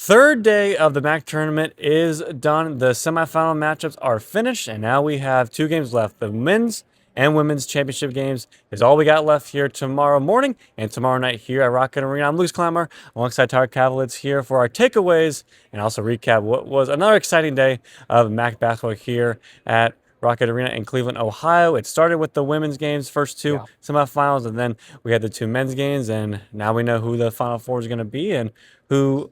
Third day of the MAC tournament is done. The semifinal matchups are finished, and now we have two games left. The men's and women's championship games is all we got left here tomorrow morning and tomorrow night here at Rocket Arena. I'm Luke Kleimeyer alongside Tyler Kavalecz here for our takeaways and also recap what was another exciting day of MAC basketball here at Rocket Arena in Cleveland, Ohio. It started with the women's games, first two semifinals, and then we had the two men's games, and now we know who the Final Four is going to be and who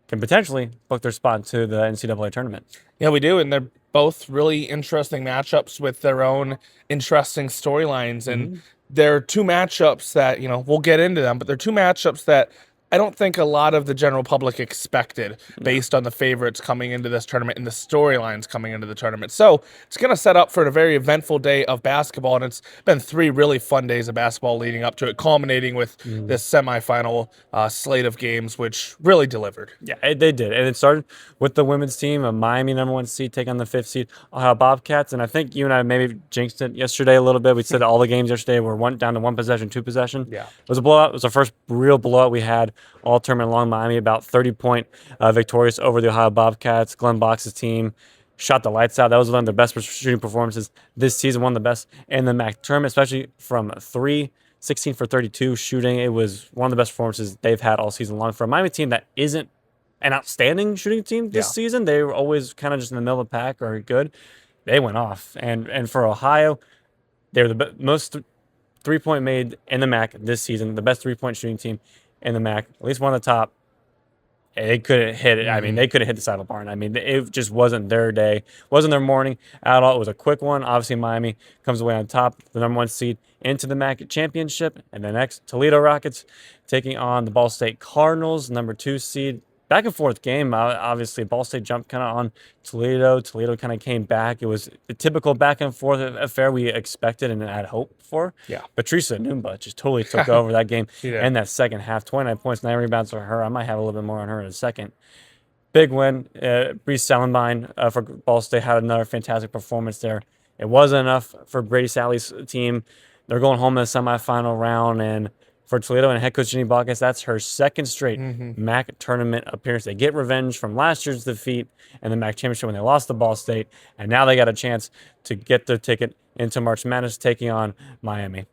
can potentially book their spot to the NCAA tournament. Yeah, we do, and they're both really interesting matchups with their own interesting storylines. And they're two matchups that, we'll get into them, but they're two matchups that I don't think a lot of the general public expected based on the favorites coming into this tournament and the storylines coming into the tournament. So it's going to set up for a very eventful day of basketball, and it's been three really fun days of basketball leading up to it, culminating with this semifinal slate of games, which really delivered. Yeah, they did. And it started with the women's team, a Miami #1 seed taking on the 5th seed Ohio Bobcats. And I think you and I maybe jinxed it yesterday a little bit. We said all the games yesterday were down to one possession, two possession. Yeah. It was a blowout. It was our first real blowout we had all tournament long. Miami about 30-point victorious over the Ohio Bobcats. Glenn Box's team shot the lights out. That was one of their best shooting performances this season, one of the best in the MAC tournament, especially from three. 16 for 32 shooting. It was one of the best performances they've had all season long for a Miami team that isn't an outstanding shooting team this season. They were always kind of just in the middle of the pack or good. They went off. And for Ohio, they were the most three-point made in the MAC this season, the best three-point shooting team in the MAC, at least one of the top. They couldn't hit it. I mean, they couldn't hit the side of the barn. I mean, it just wasn't their day. Wasn't their morning at all. It was a quick one. Obviously, Miami comes away on top, the #1 seed into the MAC championship. And then next, Toledo Rockets taking on the Ball State Cardinals, #2 seed. Back and forth game. Obviously, Ball State jumped kind of on Toledo. Toledo kind of came back. It was the typical back and forth affair we expected and had hoped for. Yeah. But Teresa Numba just totally took over that game and that second half. 29 points, 9 rebounds for her. I might have a little bit more on her in a second. Big win. Bree Salenbein for Ball State had another fantastic performance there. It wasn't enough for Brady Sally's team. They're going home in the semifinal round, and for Toledo and head coach Jenny Baucus, that's her second straight MAC tournament appearance. They get revenge from last year's defeat in the MAC championship when they lost to Ball State, and now they got a chance to get their ticket into March Madness, taking on Miami.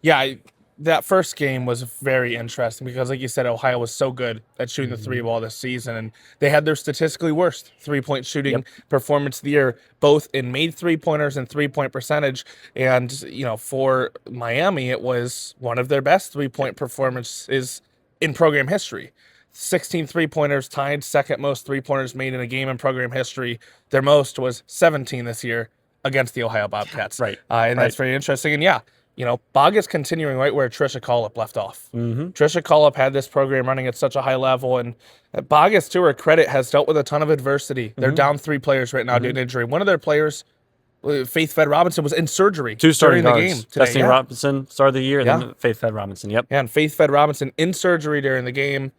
Yeah, that first game was very interesting because, like you said, Ohio was so good at shooting the three ball this season, and they had their statistically worst three-point shooting performance of the year, both in made three-pointers and three-point percentage. And, for Miami, it was one of their best three-point performances in program history. 16 three-pointers, tied second most three-pointers made in a game in program history. Their most was 17 this year against the Ohio Bobcats. That's very interesting. And Bog is continuing right where Trisha Collop left off. Trisha Collop had this program running at such a high level, and Bogus, to her credit, has dealt with a ton of adversity. They're down 3 players right now due to injury. One of their players, Faith Fed Robinson, was in surgery during the game today. Destiny Robinson started the year, and then Faith Fed Robinson. Yeah, and Faith Fed Robinson in surgery during the game.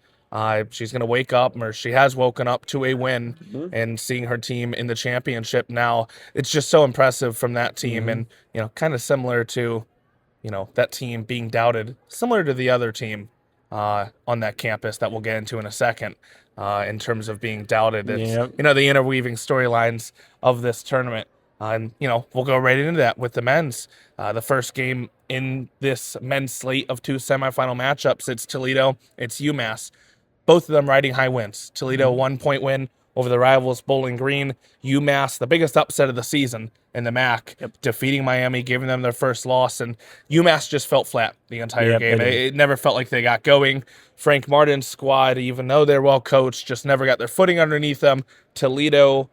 She's going to wake up, or she has woken up to a win and seeing her team in the championship now. It's just so impressive from that team, and kind of similar to that team being doubted, similar to the other team on that campus that we'll get into in a second in terms of being doubted. It's, the interweaving storylines of this tournament. And we'll go right into that with the men's. The first game in this men's slate of 2 semifinal matchups, it's Toledo, it's UMass. Both of them riding high wins. Toledo, 1-point win over the rivals Bowling Green. UMass, the biggest upset of the season in the MAC, defeating Miami, giving them their first loss. And UMass just felt flat the entire game. It never felt like they got going. Frank Martin's squad, even though they're well coached, just never got their footing underneath them. Toledo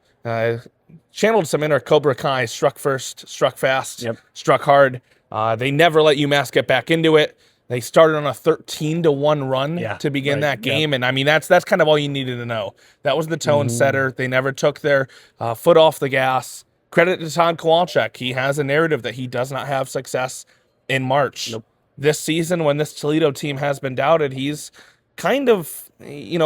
channeled some inner Cobra Kai, struck first, struck fast, struck hard. They never let UMass get back into it. They started on a 13-1 run to begin that game, and I mean that's kind of all you needed to know. That was the tone setter. They never took their foot off the gas. Credit to Todd Kowalczyk. He has a narrative that he does not have success in March. This season, when this Toledo team has been doubted, he's kind of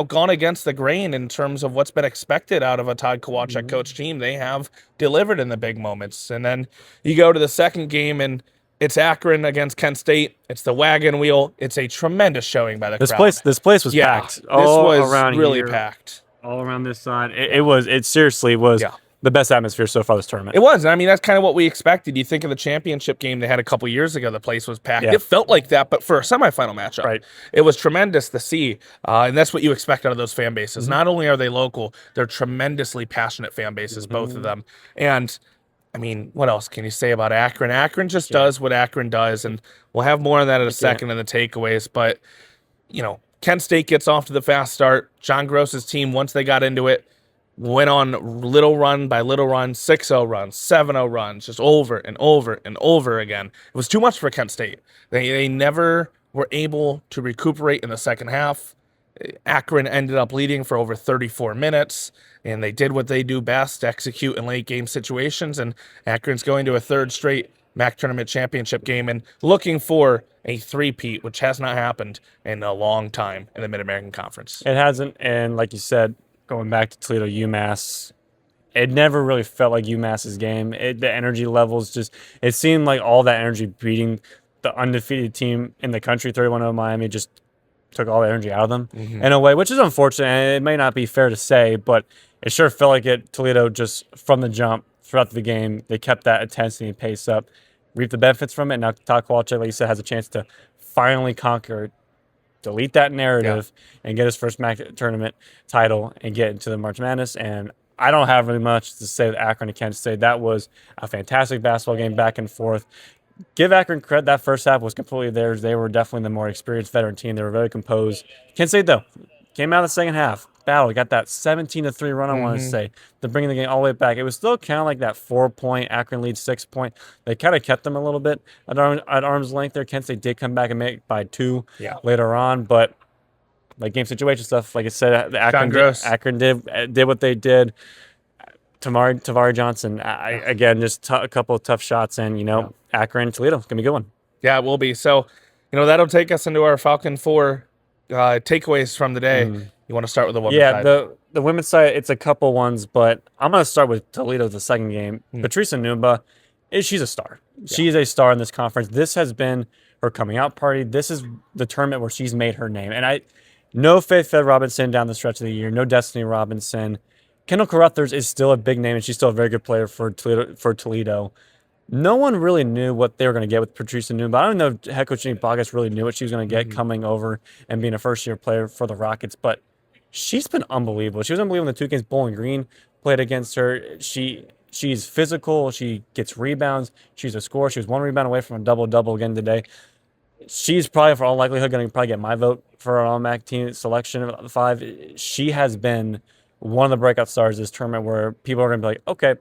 gone against the grain in terms of what's been expected out of a Todd Kowalczyk coach team. They have delivered in the big moments, and then you go to the second game and it's Akron against Kent State. It's the wagon wheel. It's a tremendous showing by the crowd. This place was packed. This was really packed. all around this side. It seriously was Yeah. the best atmosphere so far this tournament. It was. I mean, that's kind of what we expected. You think of the championship game they had a couple years ago, the place was packed. Yeah. It felt like that, but for a semifinal matchup. Right. It was tremendous to see. And that's what you expect out of those fan bases. Mm-hmm. Not only are they local, they're tremendously passionate fan bases, both of them. And I mean, what else can you say about Akron? Akron just does what Akron does, and we'll have more on that in a second in the takeaways. But, Kent State gets off to the fast start. John Gross's team, once they got into it, went on little run by little run, 6-0 runs, 7-0 runs, just over and over and over again. It was too much for Kent State. They never were able to recuperate in the second half. Akron ended up leading for over 34 minutes, and they did what they do best, execute in late game situations, and Akron's going to a third straight MAC tournament championship game and looking for a three-peat, which has not happened in a long time in the Mid-American Conference. It hasn't, and like you said, going back to Toledo, UMass, it never really felt like UMass's game. The energy levels it seemed like all that energy beating the undefeated team in the country, 31-0 Miami, just took all the energy out of them in a way, which is unfortunate, and it may not be fair to say, but it sure felt like it. Toledo just from the jump throughout the game, they kept that intensity and pace up, reaped the benefits from it. Now Todd Kowalczyk, like you said, has a chance to finally conquer, delete that narrative, and get his first MAC tournament title and get into the March Madness. And I don't have really much to say with Akron and Kent State. That was a fantastic basketball game, back and forth. Give Akron credit. That first half was completely theirs. They were definitely the more experienced veteran team. They were very composed. Kent State, though, came out of the second half. Battle. Got that 17-3 run, I want to say, to bring the game all the way back. It was still kind of like that 4-point, Akron lead 6-point. They kind of kept them a little bit at arm's length there. Kent State did come back and make it by 2 later on, but like game situation stuff, like I said, Akron did what they did. Tavari Johnson, again, just a couple of tough shots, and Akron, Toledo, it's gonna be a good one. Yeah, it will be. So, that'll take us into our Falcon Four takeaways from the day. You want to start with the women's side? Yeah, the women's side, it's a couple ones, but I'm gonna start with Toledo, the second game. Patrice Enumba, she's a star. She is a star in this conference. This has been her coming out party. This is the tournament where she's made her name, and no Faith Fed Robinson down the stretch of the year, no Destiny Robinson. Kendall Carruthers is still a big name, and she's still a very good player for Toledo. No one really knew what they were going to get with Patrice Enumba. I don't know if head coach Jenny Bogus really knew what she was going to get coming over and being a first-year player for the Rockets, but she's been unbelievable. She was unbelievable in the 2 games Bowling Green played against her. She's physical. She gets rebounds. She's a scorer. She was 1 rebound away from a double-double again today. She's probably, for all likelihood, going to probably get my vote for an All-MAC team selection of the 5. She has been one of the breakout stars of this tournament where people are going to be like, okay,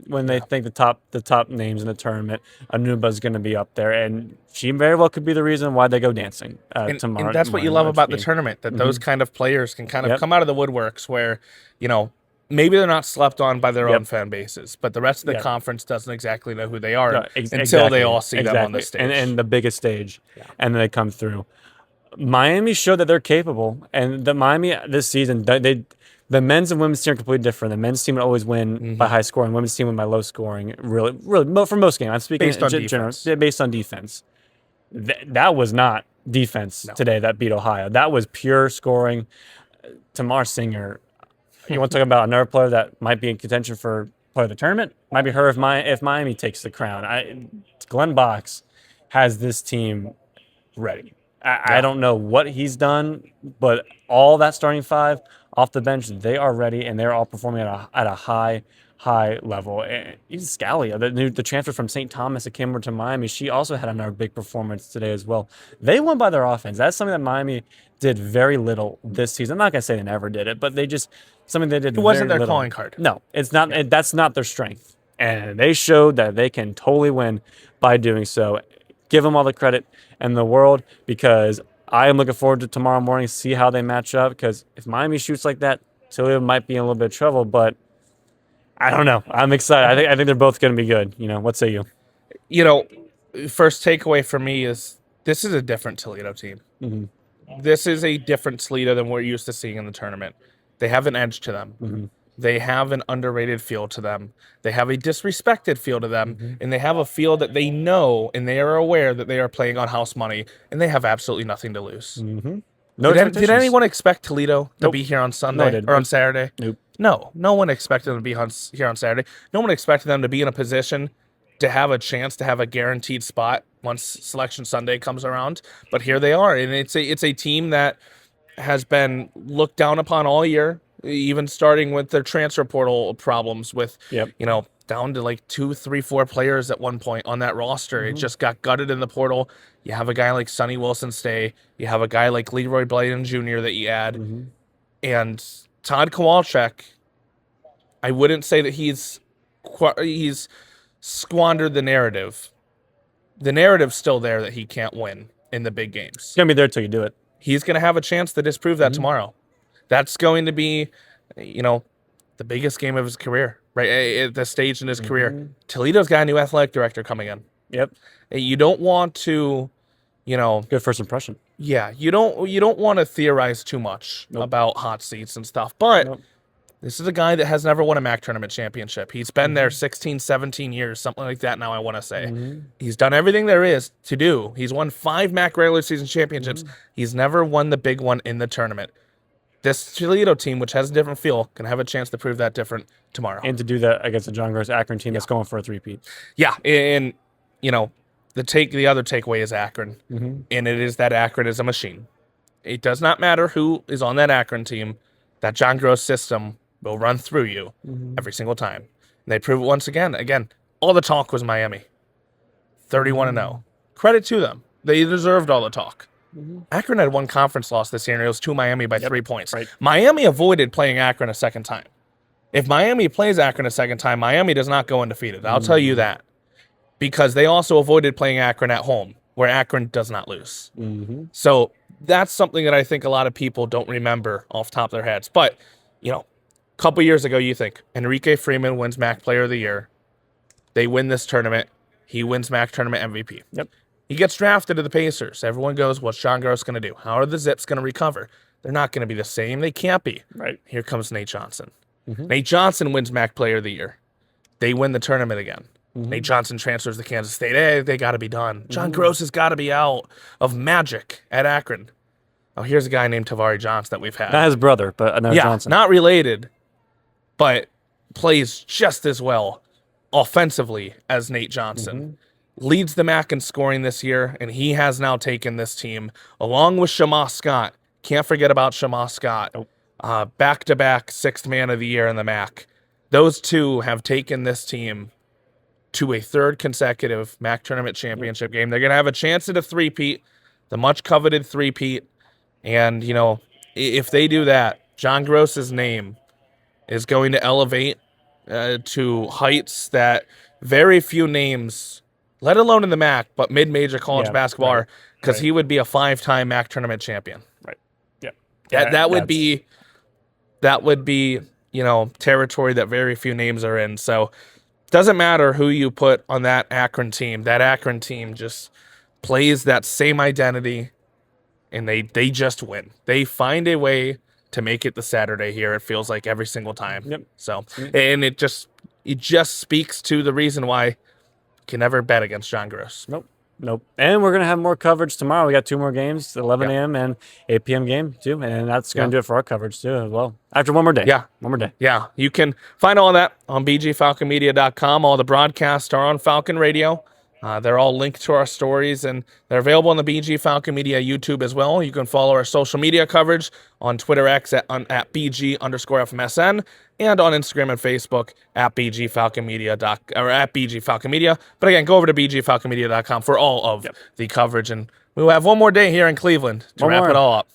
when they think the top names in the tournament, Enumba is going to be up there, and she very well could be the reason why they go dancing tomorrow. And that's what you love about the tournament, that those kind of players can kind of come out of the woodworks where, maybe they're not slept on by their own fan bases, but the rest of the conference doesn't exactly know who they are until they all see them on the stage. And the biggest stage, and then they come through. Miami showed that they're capable, and the Miami this season, the men's and women's team are completely different. The men's team would always win by high scoring. Women's team win by low scoring. Really, for most games. I'm speaking based on defense. Based on defense. That was not defense today that beat Ohio. That was pure scoring. Tamar Singer. You want to talk about another player that might be in contention for player of the tournament? Might be her if Miami takes the crown. Glenn Box has this team ready. I don't know what he's done, but all that starting 5 off the bench, they are ready, and they're all performing at a high level. And even Scalia, the transfer from St. Thomas that came over to Miami, she also had another big performance today as well. They won by their offense. That's something that Miami did very little this season. I'm not going to say they never did it, but something they did It wasn't very their little. calling card. No, it's not. That's not their strength. And they showed that they can totally win by doing so. Give them all the credit in the world, because I am looking forward to tomorrow morning to see how they match up, because if Miami shoots like that, Toledo might be in a little bit of trouble, but I don't know. I'm excited. I think they're both going to be good. What say you? First takeaway for me is this is a different Toledo team. This is a different Toledo than we're used to seeing in the tournament. They have an edge to them. They have an underrated feel to them. They have a disrespected feel to them, and they have a feel that they know and they are aware that they are playing on house money, and they have absolutely nothing to lose. No Did expectations. anyone expect Toledo to Nope. be here on No, Sunday I didn't. or on Saturday? Nope. No one expected them to be here on Saturday. No one expected them to be in a position to have a chance to have a guaranteed spot once Selection Sunday comes around. But here they are, and it's a team that has been looked down upon all year, even starting with their transfer portal problems with, Yep. down to like 2, 3, 4 players at one point on that roster. It just got gutted in the portal. You have a guy like Sonny Wilson stay. You have a guy like Leroy Blayden Jr. that you add. And Todd Kowalczyk, I wouldn't say that he's squandered the narrative. The narrative's still there that he can't win in the big games. It's gonna be there till you do it. He's going to have a chance to disprove that tomorrow. That's going to be, the biggest game of his career, right? At this stage in his career. Toledo's got a new athletic director coming in. Yep. You don't want to, Good first impression. yeah, you don't want to theorize too much about hot seats and stuff, but this is a guy that has never won a MAC tournament championship. He's been there 16, 17 years, something like that now, I want to say. He's done everything there is to do. He's won 5 MAC regular season championships. He's never won the big one in the tournament. This Toledo team, which has a different feel, can have a chance to prove that different tomorrow. And to do that against the John Gross Akron team that's going for a three-peat. Yeah, and, the other takeaway is Akron, and it is that Akron is a machine. It does not matter who is on that Akron team. That John Gross system will run through you every single time. And they prove it once again. Again, all the talk was Miami. 31-0. Credit to them. They deserved all the talk. Akron had 1 conference loss this year, and it was to Miami by 3 points. Right. Miami avoided playing Akron a second time. If Miami plays Akron a second time, Miami does not go undefeated. I'll tell you that. Because they also avoided playing Akron at home, where Akron does not lose. So that's something that I think a lot of people don't remember off the top of their heads. But, a couple years ago, you think Enrique Freeman wins MAC Player of the Year. They win this tournament. He wins MAC Tournament MVP. Yep. He gets drafted to the Pacers. Everyone goes, what's John Gross going to do? How are the Zips going to recover? They're not going to be the same. They can't be. Right. Here comes Nate Johnson. Nate Johnson wins MAC Player of the Year. They win the tournament again. Nate Johnson transfers to Kansas State. Hey, they got to be done. John Gross has got to be out of magic at Akron. Oh, here's a guy named Tavari Johnson that we've had. Not his brother, but another Johnson. Not related, but plays just as well offensively as Nate Johnson. Leads the MAC in scoring this year, and he has now taken this team, along with Shamaw Scott. Can't forget about Shamaw Scott. Back-to-back 6th man of the year in the MAC. Those two have taken this team to a 3rd consecutive MAC tournament championship game. They're going to have a chance at a three-peat, the much-coveted three-peat. And, if they do that, John Gross's name is going to elevate to heights that very few names, let alone in the MAC, but mid-major college basketball are, because he would be a 5-time MAC tournament champion. Right. Yeah. That would be, territory that very few names are in. So it doesn't matter who you put on that Akron team. That Akron team just plays that same identity, and they just win. They find a way to make it the Saturday here, it feels like, every single time. Yep. So, and it just speaks to the reason why you can never bet against John Gross. Nope. And we're going to have more coverage tomorrow. We got 2 more games, 11 a.m. and 8 p.m. game, too. And that's going to do it for our coverage, too, as well. After one more day. Yeah. One more day. Yeah. You can find all that on bgfalconmedia.com. All the broadcasts are on Falcon Radio. They're all linked to our stories, and they're available on the BG Falcon Media YouTube as well. You can follow our social media coverage on Twitter X at BG_FMSN, and on Instagram and Facebook at BG Falcon Media or at BG Falcon Media. But again, go over to bgfalconmedia.com for all of the coverage, and we'll have one more day here in Cleveland to wrap it all up.